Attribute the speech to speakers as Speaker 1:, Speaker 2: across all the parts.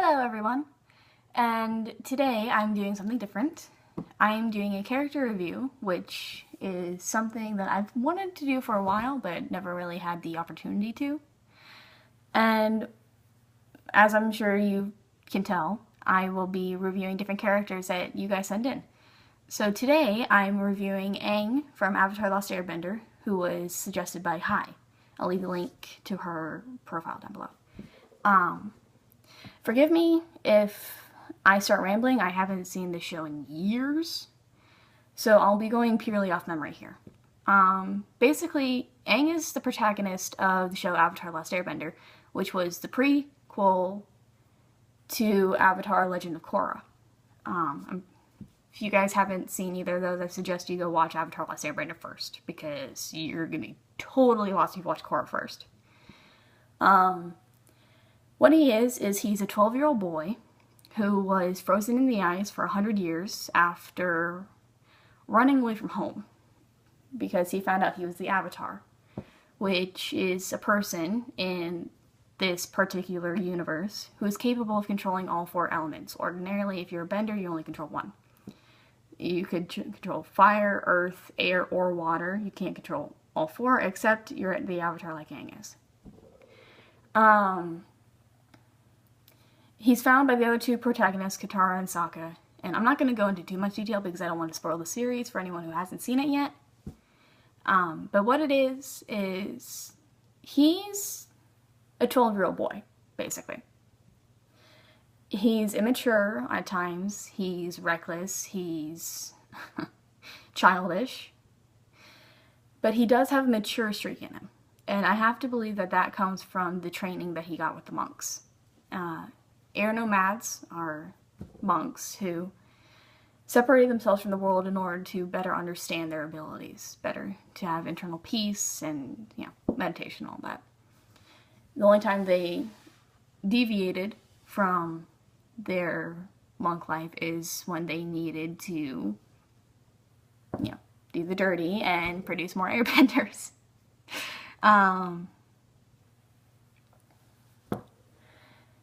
Speaker 1: Hello everyone, and today I'm doing something different. I'm doing a character review, which is something that I've wanted to do for a while but never really had the opportunity to. And as I'm sure you can tell, I will be reviewing different characters that you guys send in. So today I'm reviewing Aang from Avatar Last Airbender, who was suggested by Hai. I'll leave the link to her profile down below. Forgive me if I start rambling. I haven't seen this show in years, so I'll be going purely off memory here. Basically, Aang is the protagonist of the show Avatar Last Airbender, which was the prequel to Avatar Legend of Korra. If you guys haven't seen either of those, I suggest you go watch Avatar Last Airbender first, because you're going to be totally lost if you watch Korra first. What he is he's a 12-year-old boy who was frozen in the ice for 100 years after running away from home because he found out he was the Avatar, which is a person in this particular universe who is capable of controlling all four elements. Ordinarily, if you're a bender, you only control one. You could control fire, earth, air, or water. You can't control all four, except you're the Avatar like Aang is. He's found by the other two protagonists, Katara and Sokka, and I'm not going to go into too much detail because I don't want to spoil the series for anyone who hasn't seen it yet. But what it is he's a 12-year-old boy, basically. He's immature at times, he's reckless, he's childish, but he does have a mature streak in him. And I have to believe that that comes from the training that he got with the monks. Air nomads are monks who separated themselves from the world in order to better understand their abilities, better to have internal peace and, meditation, all that. The only time they deviated from their monk life is when they needed to, do the dirty and produce more airbenders.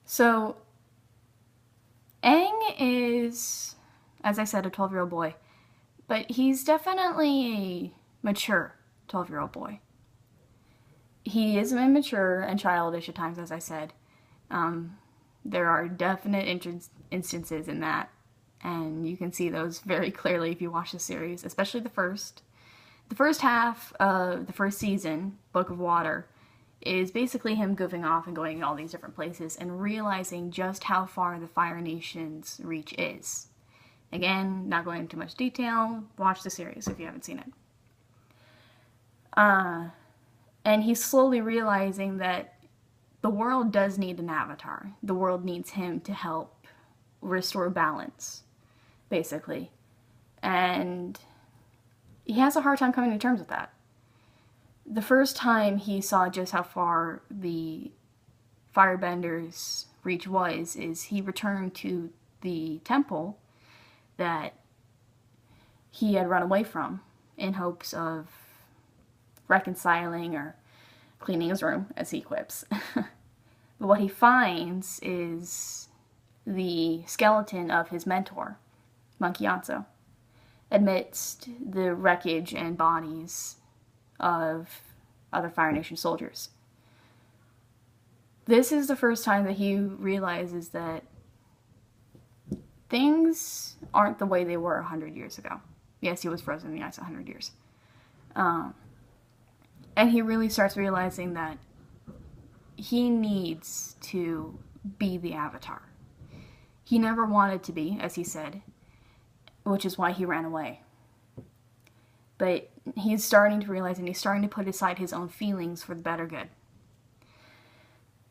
Speaker 1: So Aang is, as I said, a 12-year-old boy, but he's definitely a mature 12-year-old boy. He is immature and childish at times, as I said. There are definite instances in that, and you can see those very clearly if you watch the series, especially the first. The first half of the first season, Book of Water, is basically him goofing off and going to all these different places and realizing just how far the Fire Nation's reach is. Again, not going into much detail, watch the series if you haven't seen it. And he's slowly realizing that the world does need an avatar. The world needs him to help restore balance, basically. And he has a hard time coming to terms with that. The first time he saw just how far the firebender's reach was is he returned to the temple that he had run away from in hopes of reconciling or cleaning his room, as he quips. But what he finds is the skeleton of his mentor, Monkey Anso, amidst the wreckage and bodies of other Fire Nation soldiers. This is the first time that he realizes that things aren't the way they were 100 years ago. Yes, he was frozen in the ice 100 years. And he really starts realizing that he needs to be the Avatar. He never wanted to be, as he said, which is why he ran away. But he's starting to realize, and he's starting to put aside his own feelings for the better good.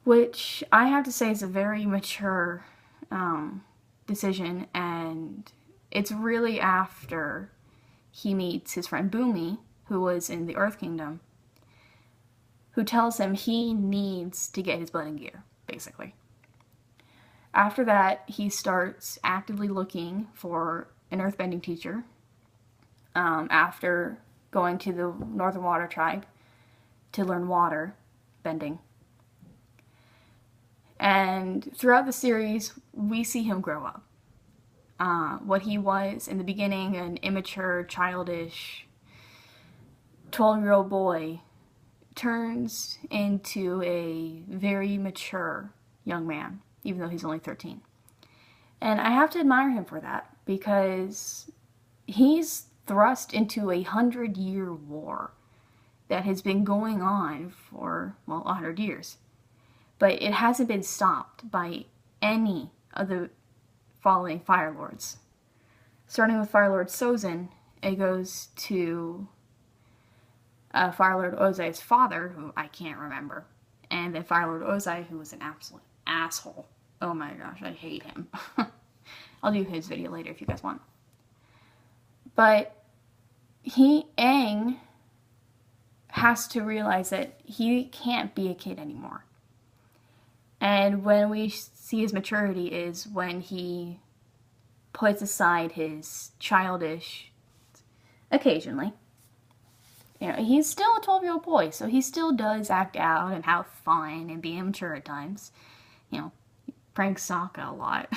Speaker 1: Which I have to say is a very mature decision, and it's really after he meets his friend Boomy, who was in the Earth Kingdom, who tells him he needs to get his butt in gear, basically. After that, he starts actively looking for an earthbending teacher, after going to the Northern Water Tribe to learn water bending. And throughout the series, we see him grow up. What he was in the beginning, an immature, childish, 12-year-old boy, turns into a very mature young man, even though he's only 13. And I have to admire him for that, because he's thrust into a 100-year war that has been going on for, well, 100 years. But it hasn't been stopped by any of the following Fire Lords. Starting with Fire Lord Sozin, it goes to Fire Lord Ozai's father, who I can't remember, and then Fire Lord Ozai, who was an absolute asshole. Oh my gosh, I hate him. I'll do his video later if you guys want. But Aang has to realize that he can't be a kid anymore. And when we see his maturity is when he puts aside his childish, occasionally. You know, he's still a 12-year-old boy, so he still does act out and have fun and be immature at times. You know, pranks Sokka a lot.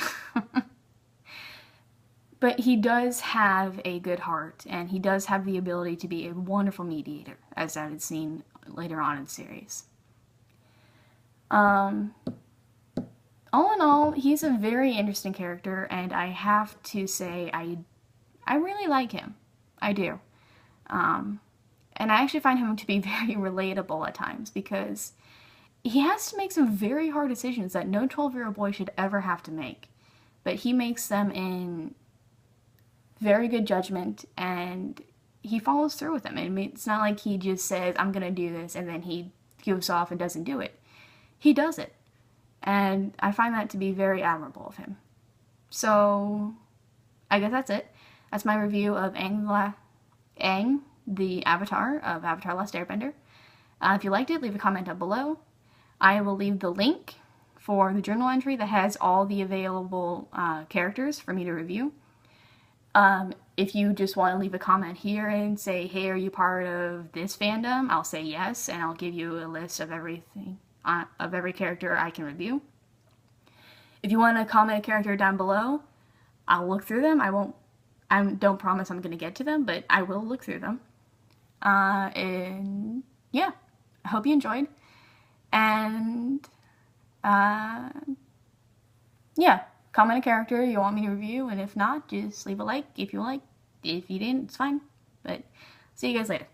Speaker 1: But he does have a good heart, and he does have the ability to be a wonderful mediator, as I had seen later on in the series. All in all, he's a very interesting character, and I have to say I really like him. I do. And I actually find him to be very relatable at times, because he has to make some very hard decisions that no 12-year-old boy should ever have to make. But he makes them in very good judgment, and he follows through with them. I mean, it's not like he just says, I'm going to do this, and then he goes off and doesn't do it. He does it. And I find that to be very admirable of him. So, I guess that's it. That's my review of Aang, the Avatar of Avatar Last Airbender. If you liked it, leave a comment down below. I will leave the link for the journal entry that has all the available characters for me to review. If you just want to leave a comment here and say, hey, are you part of this fandom? I'll say yes, and I'll give you a list of everything, of every character I can review. If you want to comment a character down below, I'll look through them. I don't promise I'm going to get to them, but I will look through them. And yeah, I hope you enjoyed. And yeah, comment a character you want me to review, and if not, just leave a like if you like. If you didn't, it's fine. But see you guys later.